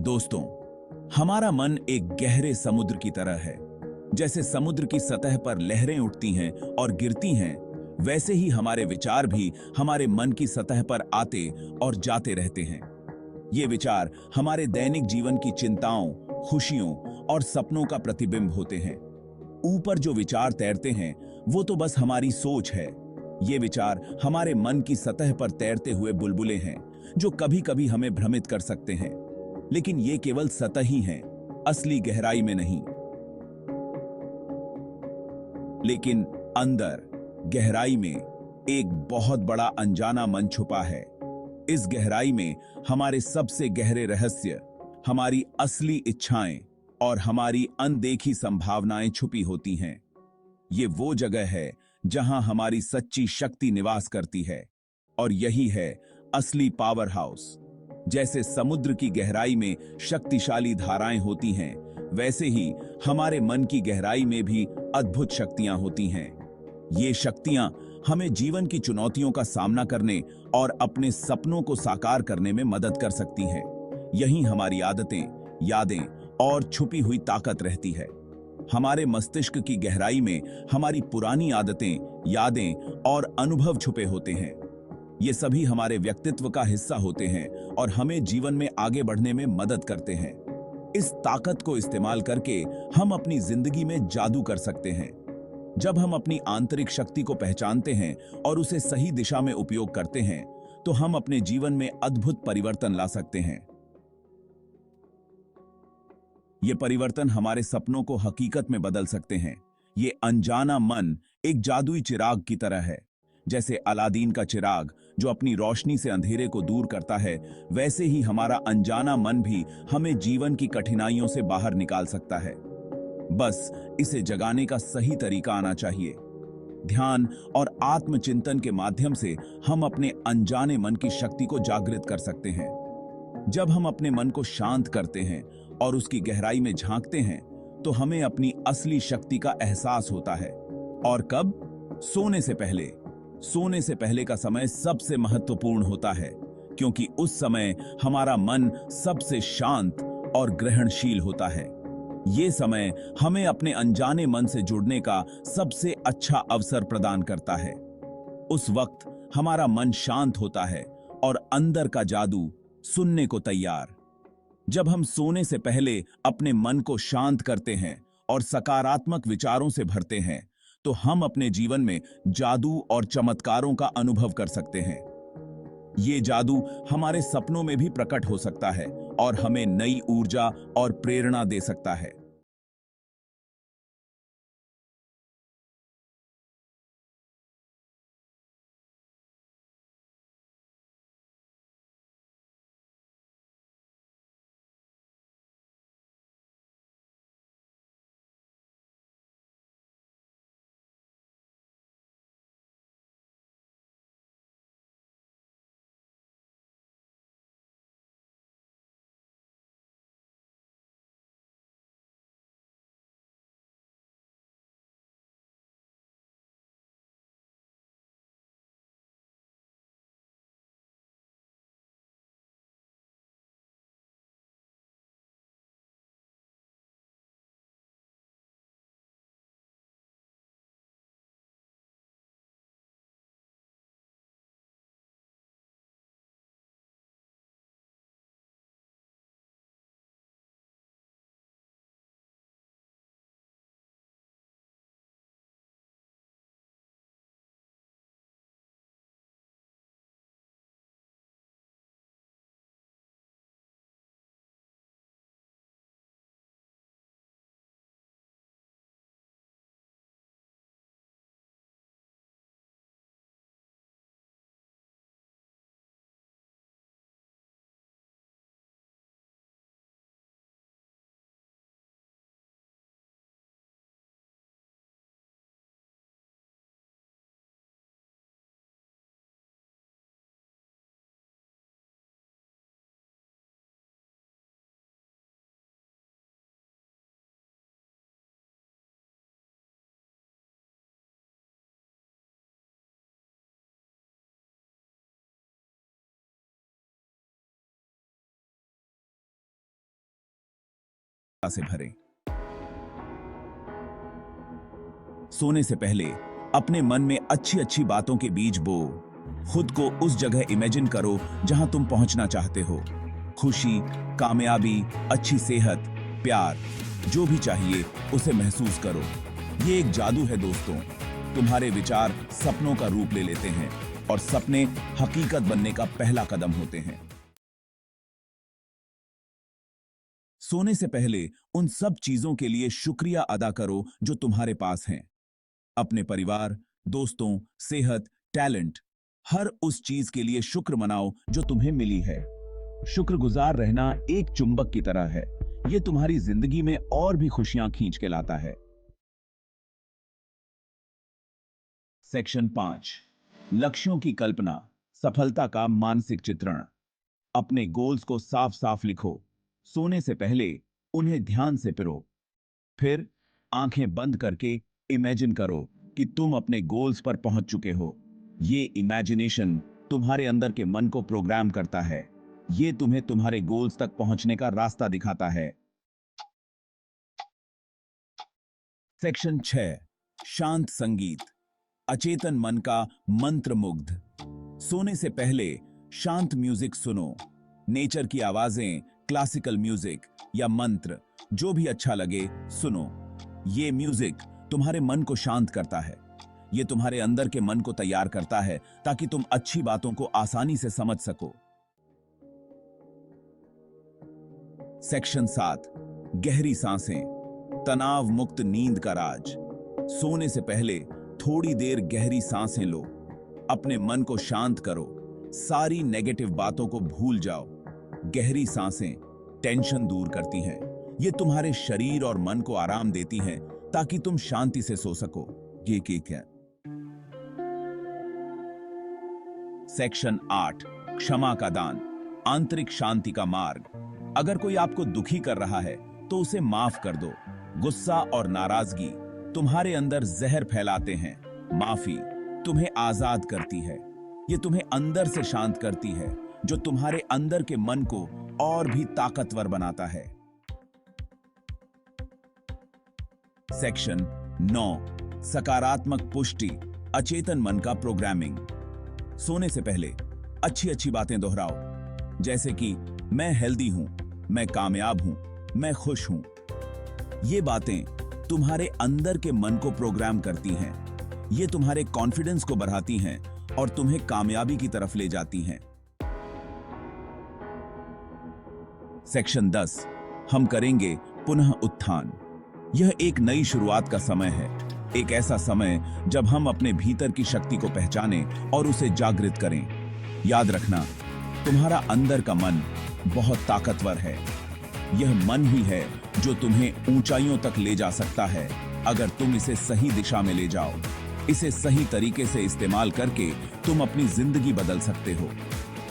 दोस्तों, हमारा मन एक गहरे समुद्र की तरह है। जैसे समुद्र की सतह पर लहरें उठती हैं और गिरती हैं, वैसे ही हमारे विचार भी हमारे मन की सतह पर आते और जाते रहते हैं। ये विचार हमारे दैनिक जीवन की चिंताओं, खुशियों और सपनों का प्रतिबिंब होते हैं। ऊपर जो विचार तैरते हैं, वो तो बस हमारी सोच है। ये विचार हमारे मन की सतह पर तैरते हुए बुलबुले हैं, जो कभी-कभी हमें भ्रमित कर सकते हैं। लेकिन ये केवल सतही हैं, असली गहराई में नहीं। लेकिन अंदर गहराई में एक बहुत बड़ा अनजाना मन छुपा है। इस गहराई में हमारे सबसे गहरे रहस्य, हमारी असली इच्छाएं और हमारी अनदेखी संभावनाएं छुपी होती हैं। ये वो जगह है जहां हमारी सच्ची शक्ति निवास करती है। और यही है असली पावर हाउस। जैसे समुद्र की गहराई में शक्तिशाली धाराएं होती हैं, वैसे ही हमारे मन की गहराई में भी अद्भुत शक्तियां होती हैं। ये शक्तियां हमें जीवन की चुनौतियों का सामना करने और अपने सपनों को साकार करने में मदद कर सकती हैं। यहीं हमारी आदतें, यादें और छुपी हुई ताकत रहती है। हमारे मस्तिष्क की गहराई में हमारी पुरानी आदतें, यादें और अनुभव छुपे होते हैं। ये सभी हमारे व्यक्तित्व का हिस्सा होते हैं और हमें जीवन में आगे बढ़ने में मदद करते हैं। इस ताकत को इस्तेमाल करके हम अपनी जिंदगी में जादू कर सकते हैं। जब हम अपनी आंतरिक शक्ति को पहचानते हैं और उसे सही दिशा में उपयोग करते हैं, तो हम अपने जीवन में अद्भुत परिवर्तन ला सकते हैं। ये परिवर्तन हमारे सपनों को हकीकत में बदल सकते हैं। ये अनजाना मन एक जादुई चिराग की तरह है। जैसे अलादीन का चिराग जो अपनी रोशनी से अंधेरे को दूर करता है, वैसे ही हमारा अनजाना मन भी हमें जीवन की कठिनाइयों से बाहर निकाल सकता है। बस इसे जगाने का सही तरीका आना चाहिए। ध्यान और आत्मचिंतन के माध्यम से हम अपने अनजाने मन की शक्ति को जागृत कर सकते हैं। जब हम अपने मन को शांत करते हैं और उसकी गहराई में झांकते हैं, तो हमें अपनी असली शक्ति का एहसास होता है। और कब? सोने से पहले। सोने से पहले का समय सबसे महत्वपूर्ण होता है, क्योंकि उस समय हमारा मन सबसे शांत और ग्रहणशील होता है। ये समय हमें अपने अनजाने मन से जुड़ने का सबसे अच्छा अवसर प्रदान करता है। उस वक्त हमारा मन शांत होता है और अंदर का जादू सुनने को तैयार। जब हम सोने से पहले अपने मन को शांत करते हैं और सकारात्मक विचारों से भरते हैं, तो हम अपने जीवन में जादू और चमत्कारों का अनुभव कर सकते हैं। ये जादू हमारे सपनों में भी प्रकट हो सकता है और हमें नई ऊर्जा और प्रेरणा दे सकता है। से भरें। सोने से पहले अपने मन में अच्छी अच्छी बातों के बीज बो। खुद को उस जगह इमेजिन करो जहां तुम पहुंचना चाहते हो। खुशी, कामयाबी, अच्छी सेहत, प्यार, जो भी चाहिए उसे महसूस करो। ये एक जादू है दोस्तों। तुम्हारे विचार सपनों का रूप ले लेते हैं और सपने हकीकत बनने का पहला कदम होते हैं। सोने से पहले उन सब चीजों के लिए शुक्रिया अदा करो जो तुम्हारे पास हैं। अपने परिवार, दोस्तों, सेहत, टैलेंट, हर उस चीज के लिए शुक्र मनाओ जो तुम्हें मिली है। शुक्रगुजार रहना एक चुंबक की तरह है। यह तुम्हारी जिंदगी में और भी खुशियां खींच के लाता है। सेक्शन 5, लक्ष्यों की कल्पना, सफलता का मानसिक चित्रण। अपने गोल्स को साफ साफ लिखो। सोने से पहले उन्हें ध्यान से पिरो। फिर आंखें बंद करके इमेजिन करो कि तुम अपने गोल्स पर पहुंच चुके हो। ये इमेजिनेशन तुम्हारे अंदर के मन को प्रोग्राम करता है। ये तुम्हें तुम्हारे गोल्स तक पहुंचने का रास्ता दिखाता है। सेक्शन 6, शांत संगीत, अचेतन मन का मंत्र मुग्ध। सोने से पहले शांत म्यूजिक सुनो। नेचर की आवाजें, क्लासिकल म्यूजिक या मंत्र, जो भी अच्छा लगे सुनो। ये म्यूजिक तुम्हारे मन को शांत करता है। ये तुम्हारे अंदर के मन को तैयार करता है ताकि तुम अच्छी बातों को आसानी से समझ सको। सेक्शन 7, गहरी सांसें, तनाव मुक्त नींद का राज। सोने से पहले थोड़ी देर गहरी सांसें लो। अपने मन को शांत करो। सारी नेगेटिव बातों को भूल जाओ। गहरी सांसें टेंशन दूर करती हैं। ये तुम्हारे शरीर और मन को आराम देती हैं ताकि तुम शांति से सो सको। ये केक है। सेक्शन 8, क्षमा का दान, आंतरिक शांति का मार्ग। अगर कोई आपको दुखी कर रहा है तो उसे माफ कर दो। गुस्सा और नाराजगी तुम्हारे अंदर जहर फैलाते हैं। माफी तुम्हें आजाद करती है। ये तुम्हें अंदर से शांत करती है, जो तुम्हारे अंदर के मन को और भी ताकतवर बनाता है। सेक्शन 9, सकारात्मक पुष्टि, अचेतन मन का प्रोग्रामिंग। सोने से पहले अच्छी अच्छी बातें दोहराओ, जैसे कि मैं हेल्दी हूं, मैं कामयाब हूं, मैं खुश हूं। ये बातें तुम्हारे अंदर के मन को प्रोग्राम करती हैं। ये तुम्हारे कॉन्फिडेंस को बढ़ाती हैं और तुम्हें कामयाबी की तरफ ले जाती हैं। सेक्शन 10, हम करेंगे पुनः उत्थान। यह एक नई शुरुआत का समय है। एक ऐसा समय जब हम अपने भीतर की शक्ति को पहचानें और उसे जागृत करें। याद रखना, तुम्हारा अंदर का मन बहुत ताकतवर है। यह मन ही है जो तुम्हें ऊंचाइयों तक ले जा सकता है, अगर तुम इसे सही दिशा में ले जाओ। इसे सही तरीके से इस्तेमाल करके तुम अपनी जिंदगी बदल सकते हो।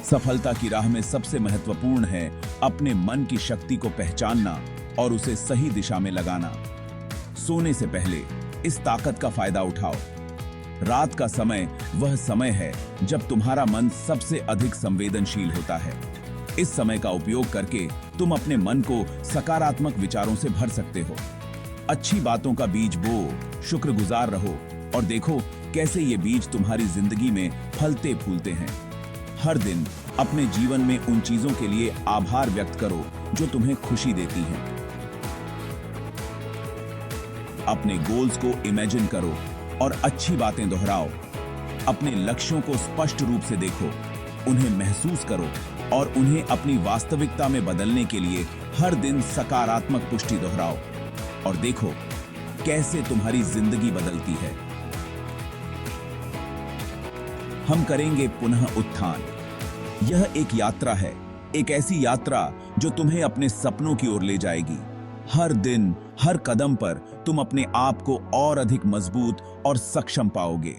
सफलता की राह में सबसे महत्वपूर्ण है अपने मन की शक्ति को पहचानना और उसे सही दिशा में लगाना। सोने से पहले इस ताकत का फायदा उठाओ। रात का समय वह समय है जब तुम्हारा मन सबसे अधिक संवेदनशील होता है। इस समय का उपयोग करके तुम अपने मन को सकारात्मक विचारों से भर सकते हो। अच्छी बातों का बीज बो, शुक्रगुजार रहो और देखो कैसे ये बीज तुम्हारी जिंदगी में फलते फूलते हैं। हर दिन अपने जीवन में उन चीजों के लिए आभार व्यक्त करो जो तुम्हें खुशी देती हैं। अपने गोल्स को इमेजिन करो और अच्छी बातें दोहराओ। अपने लक्ष्यों को स्पष्ट रूप से देखो, उन्हें महसूस करो और उन्हें अपनी वास्तविकता में बदलने के लिए हर दिन सकारात्मक पुष्टि दोहराओ और देखो कैसे तुम्हारी जिंदगी बदलती है। हम करेंगे पुनः उत्थान। यह एक यात्रा है, एक ऐसी यात्रा जो तुम्हें अपने सपनों की ओर ले जाएगी। हर दिन, हर कदम पर तुम अपने आप को और अधिक मजबूत और सक्षम पाओगे।